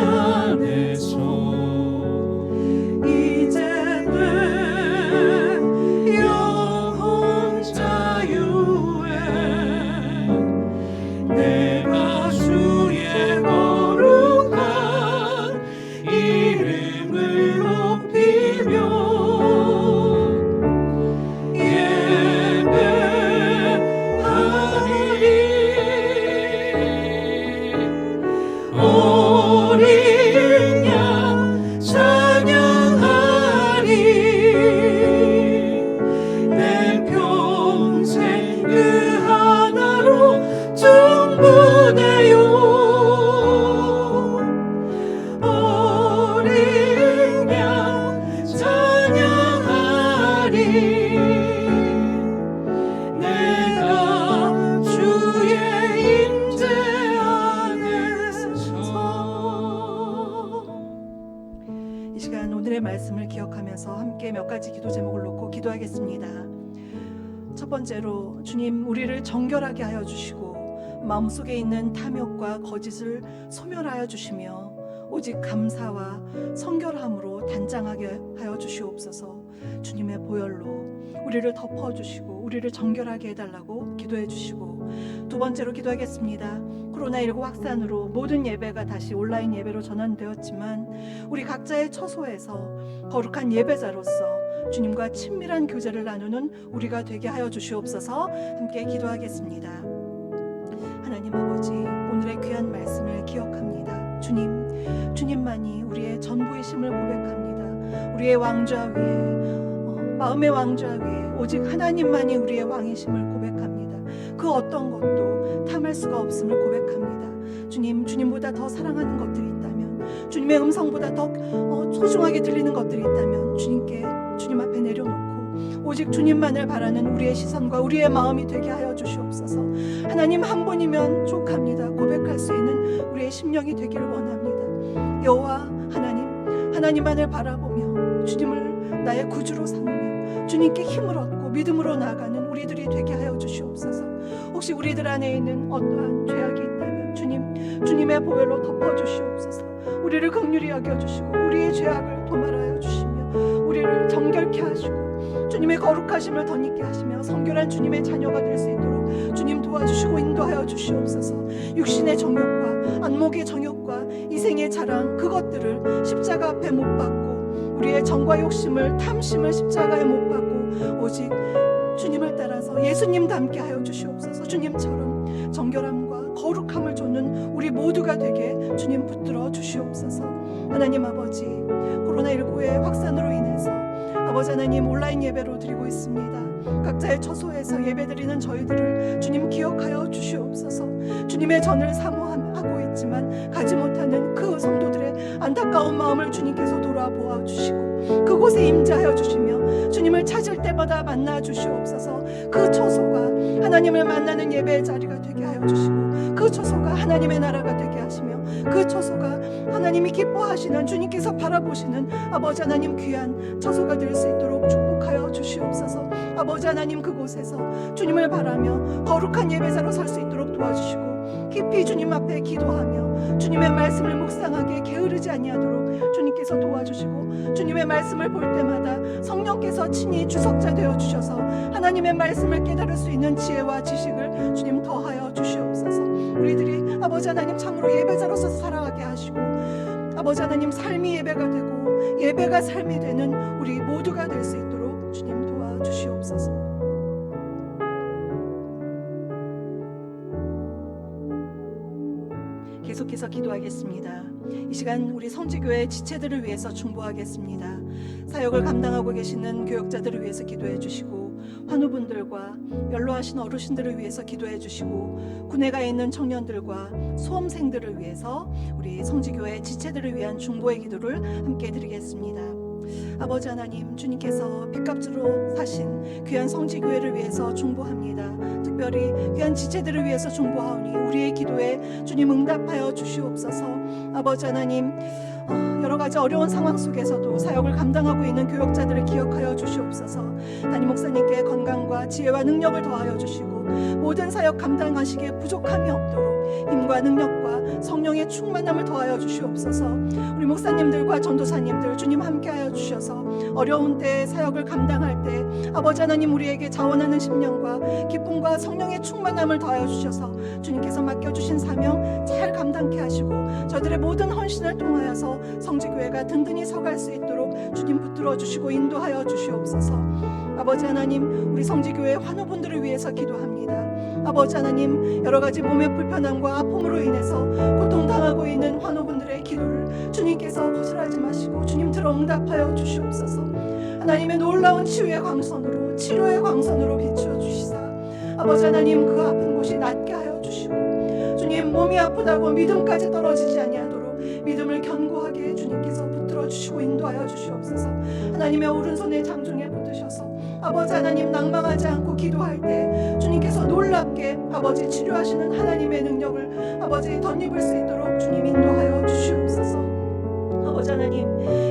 안에서 이제는 영혼 자유에 내가 주의 거룩한 이름을 높이며 어린 양 찬양하리. 내 평생 그 하나로 충분해요. 어린 양 찬양하리. 내가 주의 임재 이 시간 오늘의 말씀을 기억하면서 함께 몇 가지 기도 제목을 놓고 기도하겠습니다. 첫 번째로 주님 우리를 정결하게 하여 주시고 마음속에 있는 탐욕과 거짓을 소멸하여 주시며 오직 감사와 성결함으로 단장하게 하여 주시옵소서. 주님의 보혈로 우리를 덮어주시고 우리를 정결하게 해달라고 기도해 주시고, 두 번째로 기도하겠습니다. 코로나19 확산으로 모든 예배가 다시 온라인 예배로 전환되었지만 우리 각자의 처소에서 거룩한 예배자로서 주님과 친밀한 교제를 나누는 우리가 되게 하여 주시옵소서. 함께 기도하겠습니다. 하나님 아버지, 오늘의 귀한 말씀을 기억합니다. 주님만이 우리의 전부이심을 고백합니다. 우리의 왕좌 위에, 마음의 왕좌 위에 오직 하나님만이 우리의 왕이심을 고백합니다. 그 어떤 것도 탐할 수가 없음을 고백합니다. 주님보다 더 사랑하는 것들이 있다면, 주님의 음성보다 더 소중하게 들리는 것들이 있다면 주님 앞에 내려놓고 오직 주님만을 바라는 우리의 시선과 우리의 마음이 되게 하여 주시옵소서. 하나님 한 분이면 족합니다. 고백할 수 있는 우리의 심령이 되기를 원합니다. 여호와 하나님만을 바라보며 주님을 나의 구주로 삼으며 주님께 힘을 얻고 믿음으로 나아가는 우리들이 되게 하여 주시옵소서. 혹시 우리들 안에 있는 어떠한 죄악이 있다면 주님의 보혈로 덮어주시옵소서. 우리를 긍휼히 여겨주시고 우리의 죄악을 도말하여 주시며 우리를 정결케 하시고 주님의 거룩하심을 덧입게 하시며 성결한 주님의 자녀가 될 수 있도록 주님 도와주시고 인도하여 주시옵소서. 육신의 정욕과 안목의 정욕과 이생의 자랑, 그것들을 십자가 앞에 못 박고 우리의 정과 욕심을, 탐심을 십자가에 못 박고 오직 주님을 따라서 예수님 닮게 하여 주시옵소서. 주님처럼 정결함과 거룩함을 좇는 우리 모두가 되게 주님 붙들어 주시옵소서. 하나님 아버지, 코로나19의 확산으로 인해서 아버지 하나님 온라인 예배로 드리고 있습니다. 각자의 처소에서 예배드리는 저희들을 주님 기억하여 주시옵소서. 주님의 전을 사모하고 있지만 가지 못하는 그 성도들의 안타까운 마음을 주님께서 돌아보아 주시고 그곳에 임재하여 주시며 주님을 찾을 때마다 만나 주시옵소서. 그 처소가 하나님을 만나는 예배의 자리가 되게 하여 주시고 그 처소가 하나님의 나라가 되게 하시며 그 처소가 하나님이 기뻐하시는, 주님께서 바라보시는 아버지 하나님 귀한 처소가 될 수 있도록 축복하여 주시옵소서. 아버지 하나님, 그곳에서 주님을 바라며 거룩한 예배자로 설 수 있도록 도와주시고 깊이 주님 앞에 기도하며 주님의 말씀을 묵상하게 게으르지 아니하도록 주님께서 도와주시고 주님의 말씀을 볼 때마다 성령께서 친히 주석자 되어 주셔서 하나님의 말씀을 깨달을 수 있는 지혜와 지식을 주님 더하여 주시옵소서. 우리들이 아버지 하나님 참으로 예배자로서 살아가게 하시고 아버지 하나님 삶이 예배가 되고 예배가 삶이 되는 우리 모두가 될 수 있도록 주님 도와주시옵소서. 계속해서 기도하겠습니다. 이 시간 우리 성지교회 지체들을 위해서 중보하겠습니다. 사역을 감당하고 계시는 교역자들을 위해서 기도해 주시고, 환우분들과 연로하신 어르신들을 위해서 기도해 주시고, 군에 가 있는 청년들과 수험생들을 위해서 우리 성지교회 지체들을 위한 중보의 기도를 함께 드리겠습니다. 아버지 하나님, 주님께서 빚값으로 사신 귀한 성지교회를 위해서 중보합니다. 특별히 귀한 지체들을 위해서 중보하오니 우리의 기도에 주님 응답하여 주시옵소서. 아버지 하나님, 여러 가지 어려운 상황 속에서도 사역을 감당하고 있는 교역자들을 기억하여 주시옵소서. 담임 목사님께 건강과 지혜와 능력을 더하여 주시고, 모든 사역 감당하시기에 부족함이 없도록 힘과 능력과 성령의 충만함을 더하여 주시옵소서. 우리 목사님들과 전도사님들 주님 함께하여 주셔서 어려운 때 사역을 감당할 때 아버지 하나님, 우리에게 자원하는 심령과 기쁨과 성령의 충만함을 더하여 주셔서 주님께서 맡겨주신 사명 잘 감당케 하시고, 저들의 모든 헌신을 통하여서 성지교회가 든든히 서갈 수 있도록 주님 붙들어 주시고 인도하여 주시옵소서. 아버지 하나님, 우리 성지교회 환우분들을 위해서 기도합니다. 아버지 하나님, 여러 가지 몸의 불편함과 아픔으로 인해서 고통당하고 있는 환우분들의 기도를 주님께서 거절하지 마시고 주님 들어 응답하여 주시옵소서. 하나님의 놀라운 치유의 광선으로, 치료의 광선으로 비추어 주시사 아버지 하나님, 그 아픈 곳이 낫게 하여 주시고, 주님 몸이 아프다고 믿음까지 떨어지지 아니하도록 믿음을 견고하게 주님께서 붙들어 주시고 인도하여 주시옵소서. 하나님의 오른손에 장중에 붙으셔서 아버지 하나님, 낭망하지 않고 기도할 때 주님께서 놀랍게 아버지 치료하시는 하나님의 능력을 아버지 덧입을 수 있도록 주님 인도하여 주시옵소서. 아버지 하나님,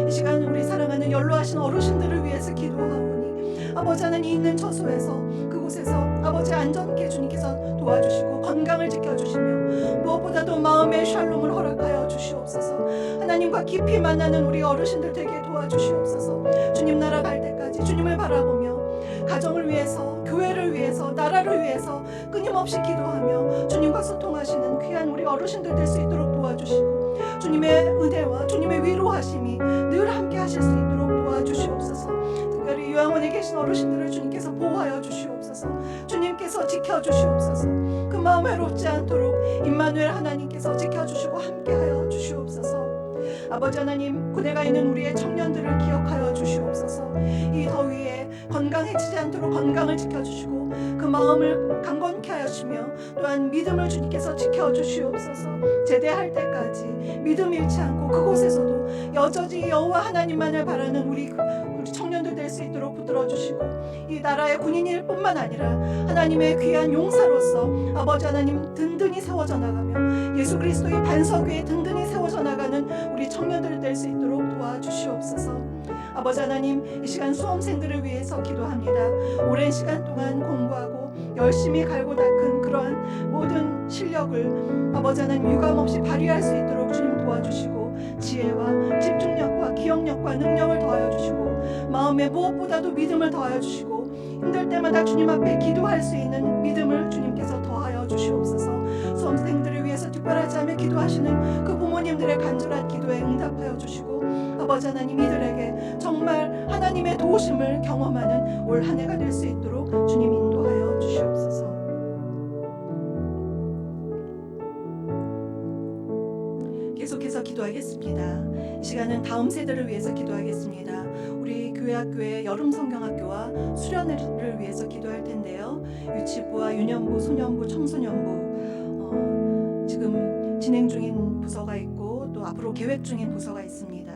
이 시간 우리 사랑하는 연로하신 어르신들을 위해서 기도하오니 아버지 하나님, 있는 처소에서 그곳에서 아버지 안전케 주님께서 도와주시고 건강을 지켜주시며 무엇보다도 마음의 샬롬을 허락하여 주시옵소서. 하나님과 깊이 만나는 우리 어르신들 되게 도와주시옵소서. 주님 나라 갈 때까지 주님을 바라보며 가정을 위해서, 교회를 위해서, 나라를 위해서 끊임없이 기도하며 주님과 소통하시는 귀한 우리 어르신들 될 수 있도록 도와주시고, 주님의 은혜와 주님의 위로하심이 늘 함께 하실 수 있도록 도와주시옵소서. 특별히 요양원에 계신 어르신들을 주님께서 보호하여 주시옵소서. 주님께서 지켜주시옵소서. 그 마음 외롭지 않도록 임마누엘 하나님께서 지켜주시고 함께하여 주시옵소서. 아버지 하나님, 군에 가 있는 우리의 청년들을 기억하여 주시옵소서. 이 더위에 건강해지지 않도록 건강을 지켜주시고 그 마음을 강건케 하시며 또한 믿음을 주님께서 지켜주시옵소서. 제대할 때까지 믿음 잃지 않고 그곳에서도 여전히 여호와 하나님만을 바라는 우리 청년들 될 수 있도록 붙들어 주시고, 이 나라의 군인일 뿐만 아니라 하나님의 귀한 용사로서 아버지 하나님 든든히 세워져 나가며 예수 그리스도의 반석 위에 든든히 세워져 나가는 우리 청년들 될 수 있도록 도와주시옵소서. 아버지 하나님, 이 시간 수험생들을 위해서 기도합니다. 오랜 시간 동안 공부하고 열심히 갈고 닦은 그러한 모든 실력을 아버지 하나님 유감없이 발휘할 수 있도록 주님 도와주시고, 지혜와 집중력과 기억력과 능력을 더하여 주시고, 마음에 무엇보다도 믿음을 더하여 주시고, 힘들 때마다 주님 앞에 기도할 수 있는 믿음을 주님께서 더하여 주시옵소서. 수험생들을 위해서 특별하지 않으며 기도하시는 그 부모님들의 간절한 기도에 응답하여 주시고, 아버지 하나님, 이들에게 정말 하나님의 도우심을 경험하는 올 한 해가 될 수 있도록 주님 인도하여 주시옵소서. 계속해서 기도하겠습니다. 이 시간은 다음 세대를 위해서 기도하겠습니다. 우리 교회학교의 여름 성경학교와 수련회를 위해서 기도할 텐데요. 유치부와 유년부, 소년부, 청소년부 지금 진행 중인 부서가 있고 또 앞으로 계획 중인 부서가 있습니다.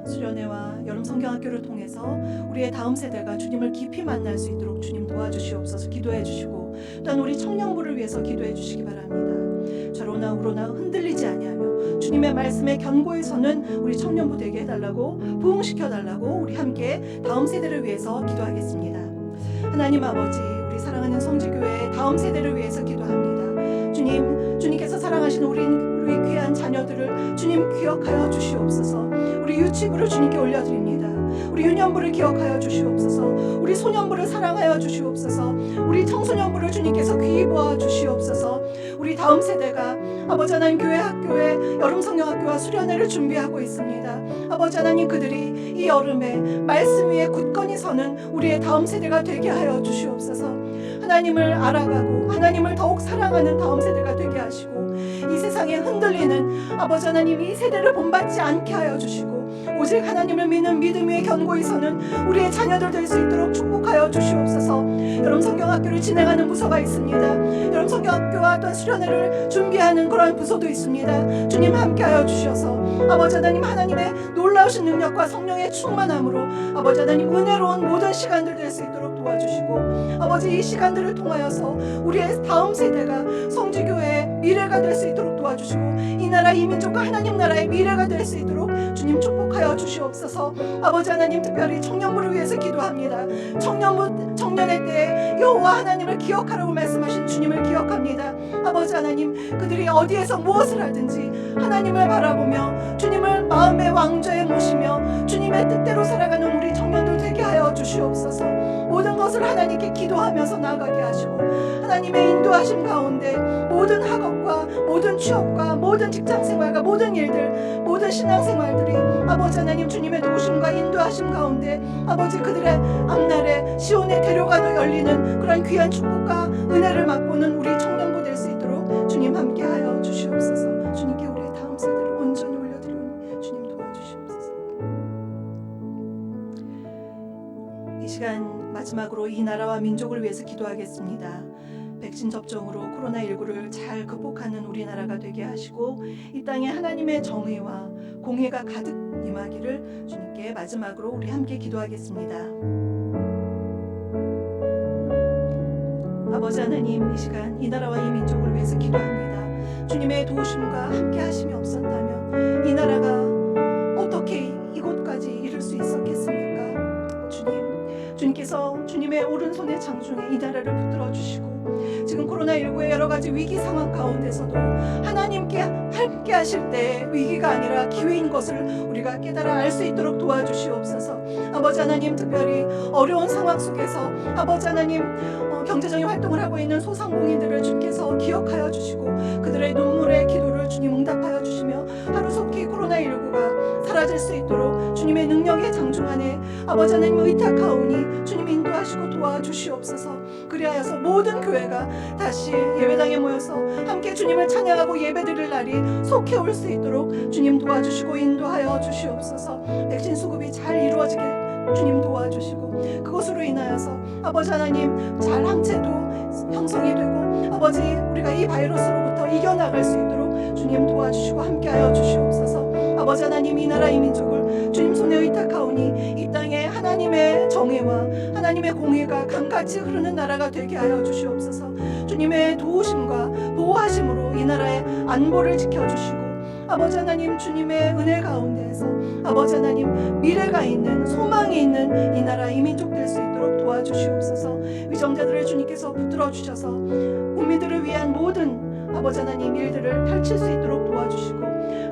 수련회와 여름 성경학교를 통해서 우리의 다음 세대가 주님을 깊이 만날 수 있도록 주님 도와주시옵소서. 기도해 주시고, 또한 우리 청년부를 위해서 기도해 주시기 바랍니다. 좌로나 우로나 흔들리지 아니하며 주님의 말씀에 견고히 서는 우리 청년부 되게 해달라고, 부흥시켜달라고 우리 함께 다음 세대를 위해서 기도하겠습니다. 하나님 아버지, 우리 사랑하는 성지교회의 다음 세대를 위해서 기도합니다. 주님께서 사랑하시는 우리 귀한 자녀들을 주님 기억하여 주시옵소서. 우리 유치부를 주님께 올려드립니다. 우리 유년부를 기억하여 주시옵소서. 우리 소년부를 사랑하여 주시옵소서. 우리 청소년부를 주님께서 귀히 보아 주시옵소서. 우리 다음 세대가 아버지 하나님 교회 학교에 여름 성경학교와 수련회를 준비하고 있습니다. 아버지 하나님 그들이 이 여름에 말씀 위에 굳건히 서는 우리의 다음 세대가 되게 하여 주시옵소서. 하나님을 알아가고 하나님을 더욱 사랑하는 다음 세대가 되게 하시고 이 세상에 흔들리는 아버지 하나님 이 세대를 본받지 않게 하여 주시고 오직 하나님을 믿는 믿음 위에 견고히 서는 우리의 자녀들 될 수 있도록 축복하여 주시옵소서. 여름 성경학교를 진행하는 부서가 있습니다. 여름 성경학교와 또한 수련회를 준비하는 그러한 부서도 있습니다. 주님 함께하여 주셔서 아버지 하나님 하나님의 놀라우신 능력과 성령의 충만함으로 아버지 하나님 은혜로운 모든 시간들 될 수 있도록 도와주시고 아버지 이 시간들을 통하여서 우리의 다음 세대가 성지교회의 미래가 될 수 있도록 도와주시고 이 나라 이 민족과 하나님 나라의 미래가 될 수 있도록 주님 축복하여 주시옵소서. 아버지 하나님 특별히 청년부를 위해서 기도합니다. 청년의 때에 여호와 하나님을 기억하라고 말씀하신 주님을 기억합니다. 아버지 하나님 그들이 어디에서 무엇을 하든지 하나님을 바라보며 주님을 마음의 왕좌에 모시며 주님의 뜻대로 살아가는 우리 청년들 되게 하여 주시옵소서. 모든 것을 하나님께 기도하면서 나아가게 하시고 하나님의 인도하심 가운데 모든 학업과 모든 취업과 모든 직장생활과 모든 일들 모든 신앙생활들이 아버지 하나님 주님의 도우심과 인도하심 가운데 아버지 그들의 앞날에 시온의 대로가도 열리는 그런 귀한 축복과 은혜를 맛보는 우리 청년부 될 수 있도록 주님 함께하여 주시옵소서. 주님께 우리의 다음 세대를 온전히 올려드리오니 주님 도와주시옵소서. 이 시간 마지막으로 이 나라와 민족을 위해서 기도하겠습니다. 백신 접종으로 코로나19를 잘 극복하는 우리나라가 되게 하시고 이 땅에 하나님의 정의와 공의가 가득 임하기를 주님께 마지막으로 우리 함께 기도하겠습니다. 아버지 하나님 이 시간 이 나라와 이 민족을 위해서 기도합니다. 주님의 도우심과 함께 하심이 없었다면 이 나라가 어떻게 이곳까지 이룰 수 있었겠습니까? 주님께서 주님의 오른손의 장중에 이 나라를 붙들어 주시고 지금 코로나19의 여러 가지 위기 상황 가운데서도 하나님께 함께 하실 때 위기가 아니라 기회인 것을 우리가 깨달아 알 수 있도록 도와주시옵소서. 아버지 하나님 특별히 어려운 상황 속에서 아버지 하나님 경제적인 활동을 하고 있는 소상공인들을 주님께서 기억하여 주시고 그들의 눈물의 기도를 주님 응답하여 주시며 하루속히 코로나19가 사라질 수 있도록 주님의 능력의 장중 안에 아버지 하나님 의탁하오니 주님 인도하시고 도와주시옵소서. 그리하여서 모든 교회가 다시 예배당에 모여서 함께 주님을 찬양하고 예배드릴 날이 속해 올 수 있도록 주님 도와주시고 인도하여 주시옵소서. 백신 수급이 잘 이루어지게 주님 도와주시고 그것으로 인하여서 아버지 하나님 잘 항체도 형성이 되고 아버지 우리가 이 바이러스로부터 이겨나갈 수 있도록 주님 도와주시고 함께하여 주시옵소서. 아버지 하나님 이 나라 이 민족을 주님 손에 의탁하오니 이 땅에 하나님의 정의와 하나님의 공의가 강같이 흐르는 나라가 되게 하여 주시옵소서. 주님의 도우심과 보호하심으로 이 나라의 안보를 지켜주시고 아버지 하나님 주님의 은혜 가운데에서 아버지 하나님 미래가 있는 소망이 있는 이 나라 이 민족 될 수 있도록 도와주시옵소서. 위정자들을 주님께서 붙들어 주셔서 국민들을 위한 모든 아버지 하나님 일들을 펼칠 수 있도록 도와주시고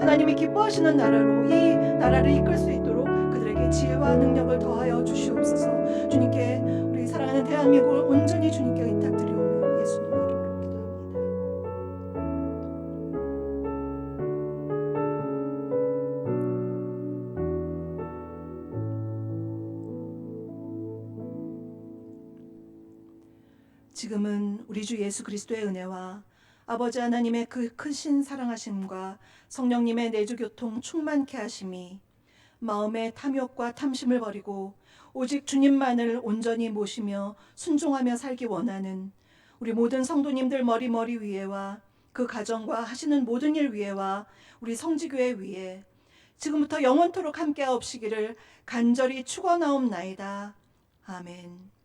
하나님이 기뻐하시는 나라로 이 나라를 이끌 수 있도록 그들에게 지혜와 능력을 더하여 주시옵소서. 주님께 우리 사랑하는 대한민국을 온전히 주님께 의탁드리오며 예수님의 이름으로 기도합니다. 지금은 우리 주 예수 그리스도의 은혜와 아버지 하나님의 그 크신 사랑하심과 성령님의 내주교통 충만케 하심이 마음의 탐욕과 탐심을 버리고 오직 주님만을 온전히 모시며 순종하며 살기 원하는 우리 모든 성도님들 머리 위에와 그 가정과 하시는 모든 일 위에와 우리 성지교회 위에 지금부터 영원토록 함께하옵시기를 간절히 축원하옵나이다. 아멘.